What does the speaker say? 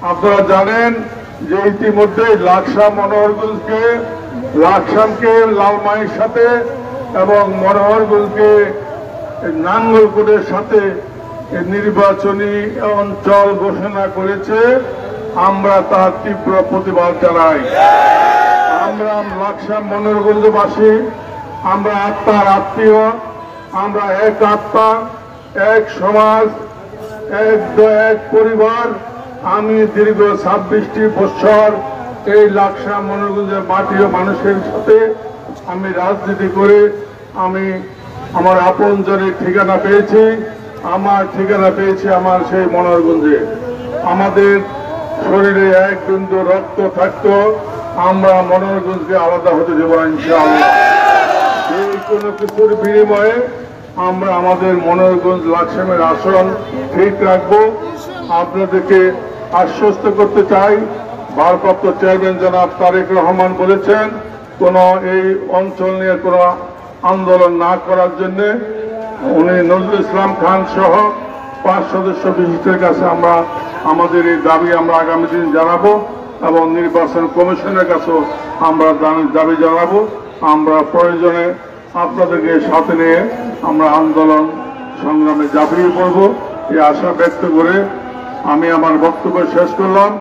আপনারা জানেন যে ইতিমধ্যে লাকসামকে লালমাইয়ের সাথে এবং মনোহরগঞ্জকে নাঙ্গলকোটের সাথে নির্বাচনী অঞ্চল ঘোষণা করেছে। আমরা তার তীব্র প্রতিবাদ জানাই। আমরা লাকসাম মনোহরগঞ্জবাসী, আমরা আত্মার আত্মীয়, আমরা এক আত্মা, এক সমাজ, এক পরিবার। আমি দীর্ঘ 26টি বছর এই লাকসাম মনোহরগঞ্জের মাটি ও মানুষের সাথে আমি রাজনীতি করে আমি আমার আপনজনের ঠিকানা পেয়েছি। আমার ঠিকানা পেয়েছি আমার সেই মনোহরগঞ্জে। আমাদের শরীরে এক বিন্দু রক্ত থাকতো, আমরা মনোহরগঞ্জকে আলাদা হতে দেব না ইনশাআল্লাহ। এই কোনো কিছুর বিনিময়ে আমরা আমাদের মনোহরগঞ্জ লাকসামের আসন ঠিক রাখবো। আপনাদেরকে আশ্বস্ত করতে চাই, ভারপ্রাপ্ত চেয়ারম্যান জনাব তারেক রহমান বলেছেন কোন এই অঞ্চল নিয়ে কোনো আন্দোলন না করার জন্য। উনি নজরুল ইসলাম খান সহ 5 সদস্য বিশিষ্টের কাছে আমরা আমাদের এই দাবি আমরা আগামী দিন জানাবো এবং নির্বাচন কমিশনের কাছেও আমরা দাবি জানাবো। আমরা প্রয়োজনে আপনাদেরকে সাথে নিয়ে আমরা আন্দোলন সংগ্রামে ঝাঁপিয়ে পড়ব এই আশা ব্যক্ত করে আমি আমার বক্তব্য শেষ করলাম।